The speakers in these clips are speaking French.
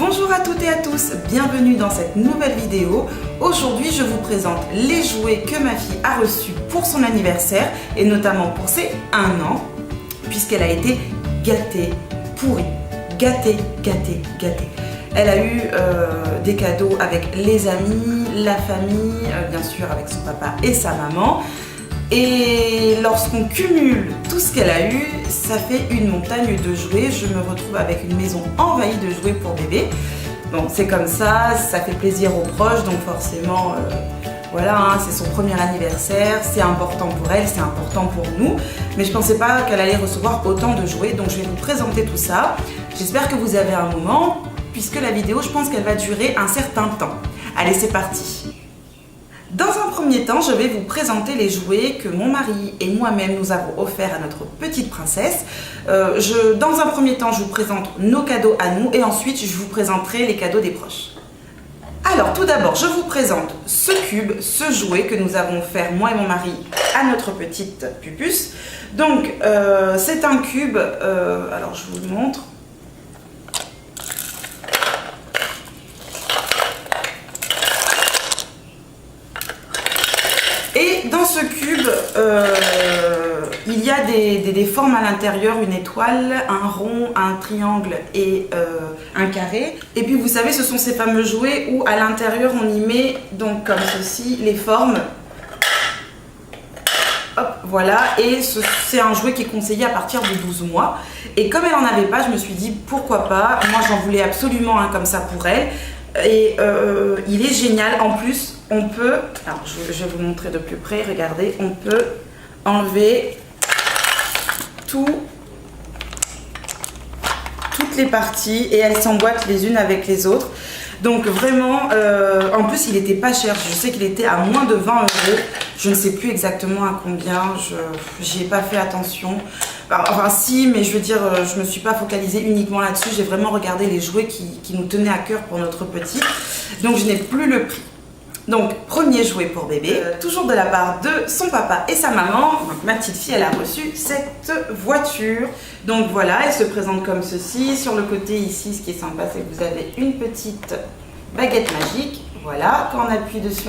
Bonjour à toutes et à tous, bienvenue dans cette nouvelle vidéo. Aujourd'hui je vous présente les jouets que ma fille a reçus pour son anniversaire et notamment pour ses 1 an, puisqu'elle a été gâtée, pourrie, gâtée. Elle a eu des cadeaux avec les amis, la famille, bien sûr avec son papa et sa maman. Et lorsqu'on cumule tout ce qu'elle a eu, ça fait une montagne de jouets. Je me retrouve avec une maison envahie de jouets pour bébé. Bon, c'est comme ça fait plaisir aux proches, donc forcément, voilà, hein, c'est son premier anniversaire, c'est important pour elle, c'est important pour nous. Mais je ne pensais pas qu'elle allait recevoir autant de jouets, donc je vais vous présenter tout ça. J'espère que vous avez un moment, puisque la vidéo, je pense qu'elle va durer un certain temps. Allez, c'est parti! Dans un premier temps, je vais vous présenter les jouets que mon mari et moi-même nous avons offerts à notre petite princesse. Dans un premier temps, je vous présente nos cadeaux à nous et ensuite je vous présenterai les cadeaux des proches. Alors tout d'abord, je vous présente ce cube, ce jouet que nous avons offert, moi et mon mari, à notre petite pupus. Donc c'est un cube, alors je vous le montre. Et dans ce cube, il y a des formes à l'intérieur, une étoile, un rond, un triangle et un carré. Et puis vous savez, ce sont ces fameux jouets où à l'intérieur on y met, donc comme ceci, les formes. Hop, voilà, et c'est un jouet qui est conseillé à partir de 12 mois. Et comme elle n'en avait pas, je me suis dit pourquoi pas, moi j'en voulais absolument un comme ça pour elle. Et il est génial, en plus on peut, alors je vais vous montrer de plus près, regardez, on peut enlever toutes les parties et elles s'emboîtent les unes avec les autres. Donc vraiment, en plus il n'était pas cher, je sais qu'il était à moins de 20 €, je ne sais plus exactement à combien, j'y ai pas fait attention. Enfin si, mais je veux dire, je ne me suis pas focalisée uniquement là-dessus, j'ai vraiment regardé les jouets qui nous tenaient à cœur pour notre petit, donc je n'ai plus le prix. Donc premier jouet pour bébé, toujours de la part de son papa et sa maman. Donc ma petite fille, elle a reçu cette voiture. Donc voilà, elle se présente comme ceci. Sur le côté ici, ce qui est sympa, c'est que vous avez une petite baguette magique. Voilà, quand on appuie dessus,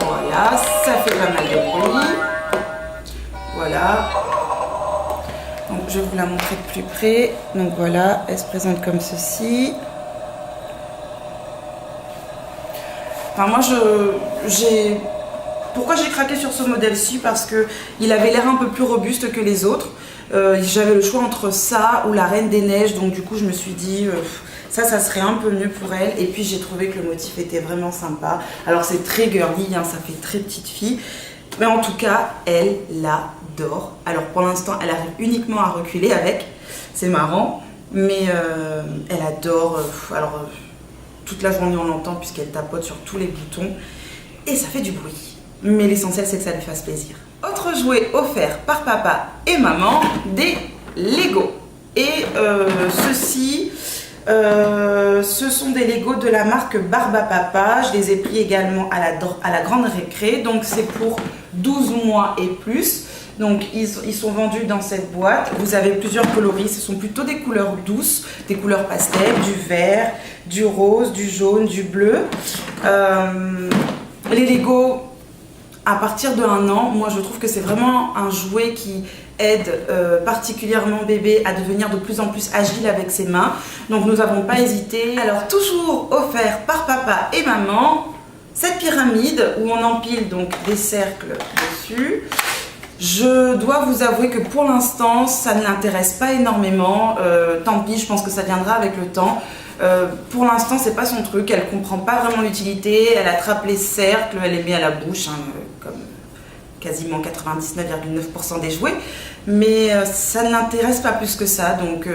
voilà, ça fait pas mal de bruit. Voilà. Donc, je vais vous la montrer de plus près. Donc voilà, elle se présente comme ceci. Enfin moi pourquoi j'ai craqué sur ce modèle-ci? Parce qu'il avait l'air un peu plus robuste que les autres. J'avais le choix entre ça ou la Reine des Neiges. Donc du coup je me suis dit ça serait un peu mieux pour elle. Et puis j'ai trouvé que le motif était vraiment sympa. Alors c'est très girly, hein, ça fait très petite fille. Mais en tout cas, elle l'adore. Alors pour l'instant, elle arrive uniquement à reculer avec. C'est marrant. Mais elle adore. Toute la journée, on l'entend puisqu'elle tapote sur tous les boutons. Et ça fait du bruit. Mais l'essentiel, c'est que ça lui fasse plaisir. Autre jouet offert par papa et maman, des Lego. Et ceux-ci, ce sont des Lego de la marque Barbapapa. Je les ai pris également à la grande récré. Donc c'est pour 12 mois et plus. Donc ils sont vendus dans cette boîte. Vous avez plusieurs coloris. Ce sont plutôt des couleurs douces, des couleurs pastel, du vert, du rose, du jaune, du bleu. Les Lego, à partir de 1 an, moi je trouve que c'est vraiment un jouet qui aide particulièrement bébé à devenir de plus en plus agile avec ses mains. Donc nous n'avons pas hésité. Alors toujours offert par papa et maman, cette pyramide où on empile donc des cercles dessus. Je dois vous avouer que pour l'instant ça ne l'intéresse pas énormément. Tant pis, je pense que ça viendra avec le temps. Pour l'instant c'est pas son truc, elle comprend pas vraiment l'utilité, elle attrape les cercles, elle les met à la bouche, hein, comme quasiment 99,9% des jouets, mais ça ne l'intéresse pas plus que ça, donc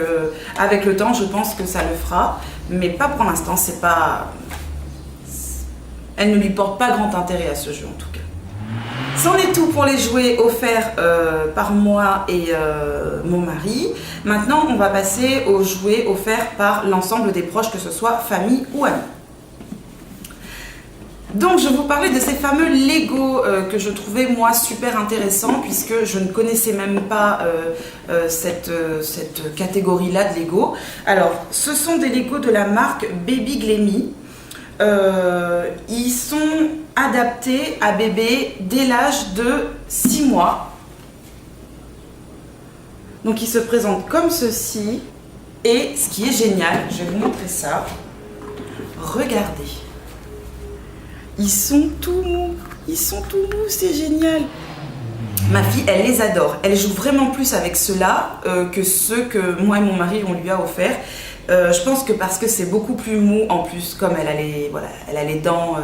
avec le temps je pense que ça le fera, mais pas pour l'instant, c'est pas... Elle ne lui porte pas grand intérêt à ce jeu en tout cas. C'en est tout pour les jouets offerts par moi et mon mari. Maintenant, on va passer aux jouets offerts par l'ensemble des proches, que ce soit famille ou amis. Donc je vous parlais de ces fameux Lego que je trouvais moi super intéressants puisque je ne connaissais même pas cette catégorie-là de Lego. Alors ce sont des Lego de la marque Baby Glemmy. Ils sont adaptés à bébé dès l'âge de 6 mois. Donc ils se présentent comme ceci. Et ce qui est génial, je vais vous montrer ça. Regardez. Ils sont tout mous, c'est génial. Ma fille, elle les adore. Elle joue vraiment plus avec ceux-là que ceux que moi et mon mari, on lui a offert. Je pense que parce que c'est beaucoup plus mou, en plus, comme elle a les dents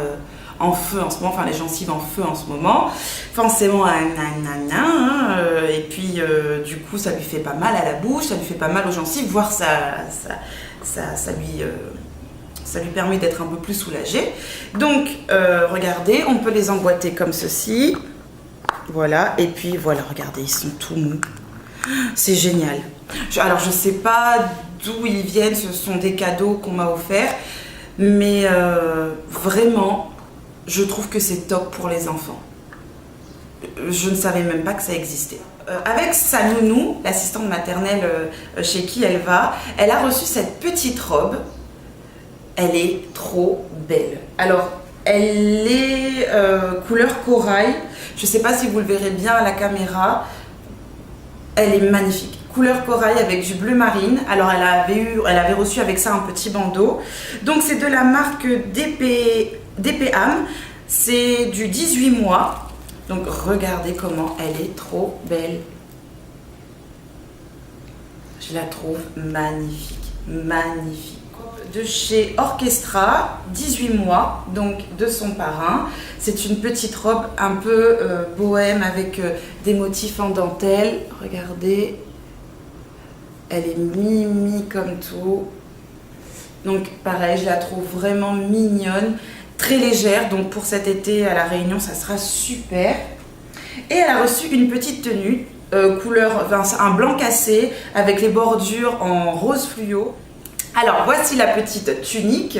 en feu en ce moment, enfin les gencives en feu en ce moment. Forcément, et puis du coup, ça lui fait pas mal à la bouche, ça lui fait pas mal aux gencives, voire ça lui permet d'être un peu plus soulagé. Donc, regardez, on peut les emboîter comme ceci. Voilà, et puis voilà, regardez, ils sont tout mous. C'est génial. Alors, je sais pas d'où ils viennent, ce sont des cadeaux qu'on m'a offerts. Mais vraiment, je trouve que c'est top pour les enfants. Je ne savais même pas que ça existait. Avec sa nounou, l'assistante maternelle chez qui elle va, elle a reçu cette petite robe. Elle est trop belle. Alors, elle est couleur corail. Je ne sais pas si vous le verrez bien à la caméra. Elle est magnifique. Couleur corail avec du bleu marine. Alors, elle avait reçu avec ça un petit bandeau. Donc, c'est de la marque DPAM. C'est du 18 mois. Donc, regardez comment elle est trop belle. Je la trouve magnifique. Magnifique. De chez Orchestra, 18 mois, donc de son parrain. C'est une petite robe un peu bohème avec des motifs en dentelle. Regardez, elle est mimi comme tout. Donc pareil, je la trouve vraiment mignonne, très légère. Donc pour cet été à La Réunion, ça sera super. Et elle a reçu une petite tenue, couleur, un blanc cassé avec les bordures en rose fluo. Alors, voici la petite tunique.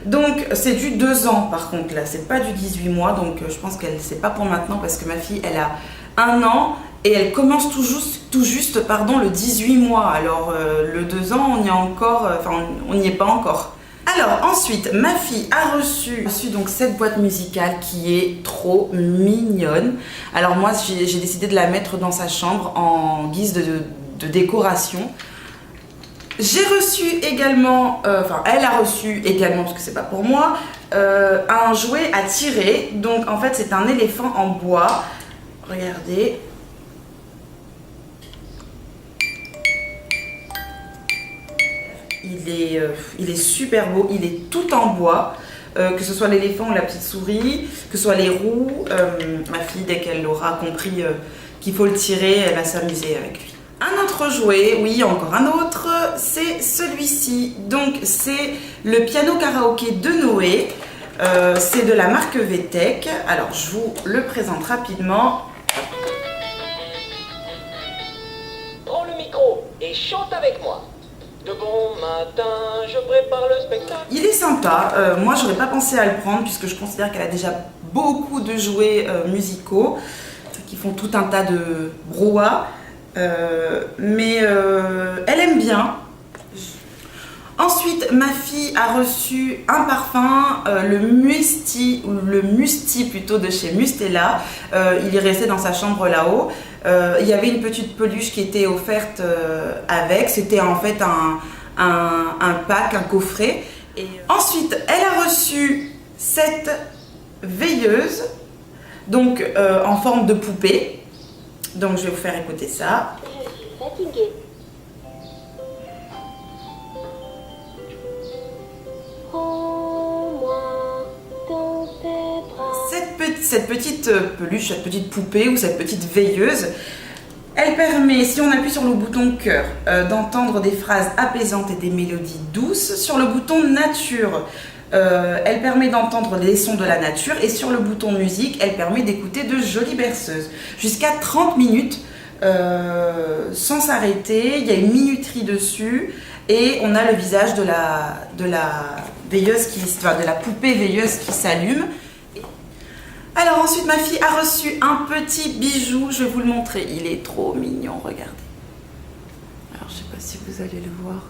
Donc, c'est du 2 ans par contre, là. C'est pas du 18 mois. Donc, je pense qu'elle, c'est pas pour maintenant parce que ma fille, elle a 1 an et elle commence tout juste, le 18 mois. Alors, le 2 ans, on y est encore, on n'y est pas encore. Alors, ensuite, ma fille a reçu donc cette boîte musicale qui est trop mignonne. Alors, moi, j'ai décidé de la mettre dans sa chambre en guise de décoration. J'ai reçu également, elle a reçu également, parce que c'est pas pour moi, un jouet à tirer. Donc en fait c'est un éléphant en bois. Regardez. Il est super beau, il est tout en bois. Que ce soit l'éléphant ou la petite souris, que ce soit les roues. Ma fille, dès qu'elle aura compris qu'il faut le tirer, elle va s'amuser avec lui. Un autre jouet, oui, encore un autre, c'est celui-ci. Donc, c'est le piano karaoké de Noé. C'est de la marque VTech. Alors, je vous le présente rapidement. Prends le micro et chante avec moi. De bon matin, je prépare le spectacle. Il est sympa. Moi, j'aurais pas pensé à le prendre puisque je considère qu'elle a déjà beaucoup de jouets musicaux qui font tout un tas de brouhaha. Mais elle aime bien. Ensuite, ma fille a reçu un parfum, le Musti plutôt de chez Mustela. Il est resté dans sa chambre là-haut. Il y avait une petite peluche qui était offerte avec. C'était en fait un pack, un coffret. Et ensuite, elle a reçu cette veilleuse, donc en forme de poupée. Donc je vais vous faire écouter ça. Je suis fatiguée. Prends-moi dans tes bras. Cette petite peluche, cette petite poupée ou cette petite veilleuse, elle permet, si on appuie sur le bouton cœur, d'entendre des phrases apaisantes et des mélodies douces. Sur le bouton nature, elle permet d'entendre les sons de la nature, et sur le bouton musique, elle permet d'écouter de jolies berceuses. Jusqu'à 30 minutes sans s'arrêter. Il y a une minuterie dessus et on a le visage de la veilleuse de la poupée veilleuse qui s'allume. Alors ensuite, ma fille a reçu un petit bijou. Je vais vous le montrer. Il est trop mignon, regardez. Alors, je sais pas si vous allez le voir.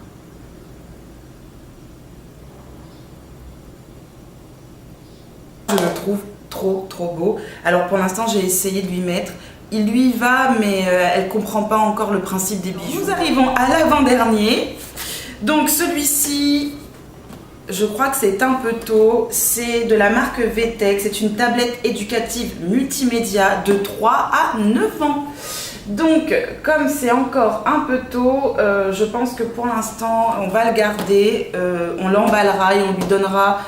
Je le trouve trop beau. Alors pour l'instant, j'ai essayé de lui mettre. Il lui va, mais elle comprend pas encore le principe des bijoux. Nous arrivons à l'avant-dernier. Donc celui-ci, je crois que c'est un peu tôt. C'est de la marque VTech. C'est une tablette éducative multimédia de 3 à 9 ans. Donc, comme c'est encore un peu tôt, je pense que pour l'instant, on va le garder. On l'emballera et on lui donnera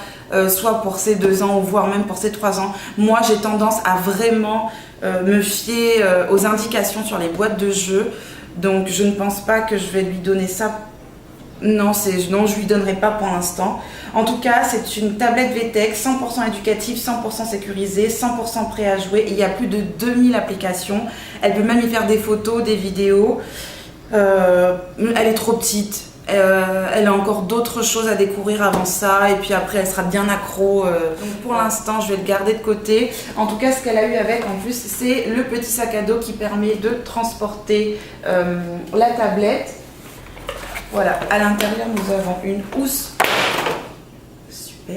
soit pour ses 2 ans, voire même pour ses 3 ans. Moi, j'ai tendance à vraiment me fier aux indications sur les boîtes de jeux. Donc, je ne pense pas que je vais lui donner ça. Non, je lui donnerai pas pour l'instant. En tout cas, c'est une tablette VTech 100% éducative, 100% sécurisée, 100% prêt à jouer. Il y a plus de 2000 applications. Elle peut même y faire des photos, des vidéos. Elle est trop petite. Elle a encore d'autres choses à découvrir avant ça. Et puis après, elle sera bien accro. Donc pour l'instant, je vais le garder de côté. En tout cas, ce qu'elle a eu avec, en plus, c'est le petit sac à dos qui permet de transporter la tablette. Voilà, à l'intérieur, nous avons une housse. Super.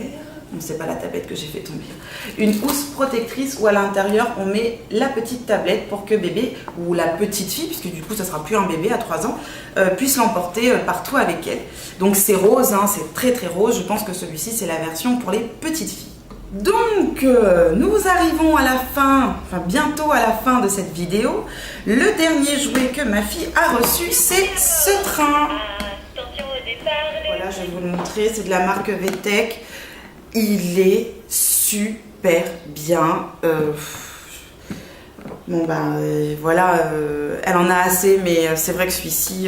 Bon, c'est pas la tablette que j'ai fait tomber. Une housse protectrice où à l'intérieur, on met la petite tablette pour que bébé, ou la petite fille, puisque du coup, ça sera plus un bébé à 3 ans, puisse l'emporter partout avec elle. Donc, c'est rose, hein, c'est très rose. Je pense que celui-ci, c'est la version pour les petites filles. Donc, nous arrivons à la fin, enfin bientôt à la fin de cette vidéo. Le dernier jouet que ma fille a reçu, c'est ce train. Voilà, je vais vous le montrer, c'est de la marque VTech. Il est super bien. Bon ben voilà, elle en a assez, mais c'est vrai que celui-ci,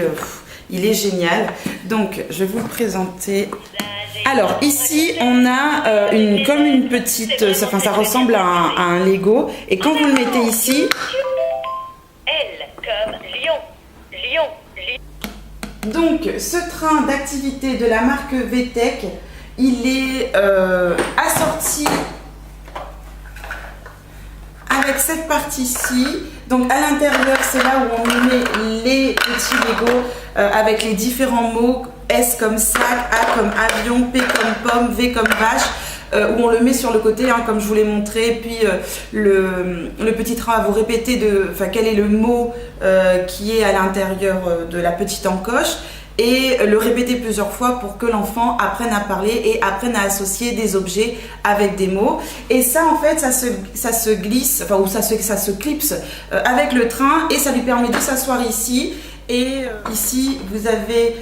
il est génial. Donc, je vais vous le présenter. Alors ici on a comme une petite, enfin ça ressemble à un Lego, et quand vous le mettez ici, L comme lion. donc ce train d'activité de la marque VTech, il est assorti avec cette partie-ci. Donc à l'intérieur, c'est là où on met les petits Lego avec les différents mots. S comme sac, A comme avion, P comme pomme, V comme vache, où on le met sur le côté, hein, comme je vous l'ai montré. Puis le petit train va vous répéter quel est le mot qui est à l'intérieur de la petite encoche, et le répéter plusieurs fois pour que l'enfant apprenne à parler et apprenne à associer des objets avec des mots. Et ça, en fait, ça se glisse, enfin, ou ça se clipse avec le train, et ça lui permet de s'asseoir ici. Et ici, vous avez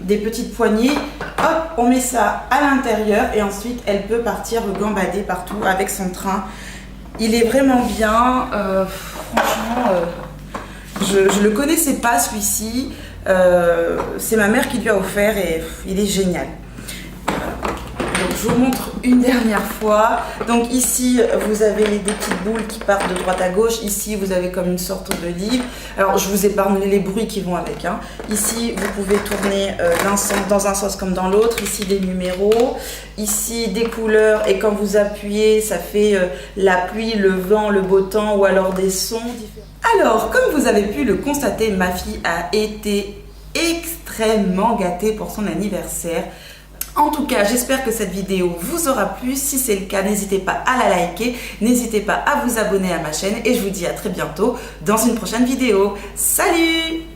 des petites poignées. Hop, on met ça à l'intérieur, et ensuite, elle peut partir gambader partout avec son train. Il est vraiment bien. Franchement, je le connaissais pas, celui-ci. C'est ma mère qui lui a offert, et il est génial. Donc je vous montre une dernière fois. Donc ici vous avez des petites boules qui partent de droite à gauche. Ici vous avez comme une sorte de livre. Alors je vous épargne les bruits qui vont avec, hein. Ici vous pouvez tourner dans un sens comme dans l'autre. Ici des numéros, ici des couleurs, et quand vous appuyez ça fait la pluie, le vent, le beau temps, ou alors des sons différents. Alors comme vous avez pu le constater, ma fille a été extrêmement gâtée pour son anniversaire. En tout cas, j'espère que cette vidéo vous aura plu. Si c'est le cas, n'hésitez pas à la liker, n'hésitez pas à vous abonner à ma chaîne, et je vous dis à très bientôt dans une prochaine vidéo. Salut!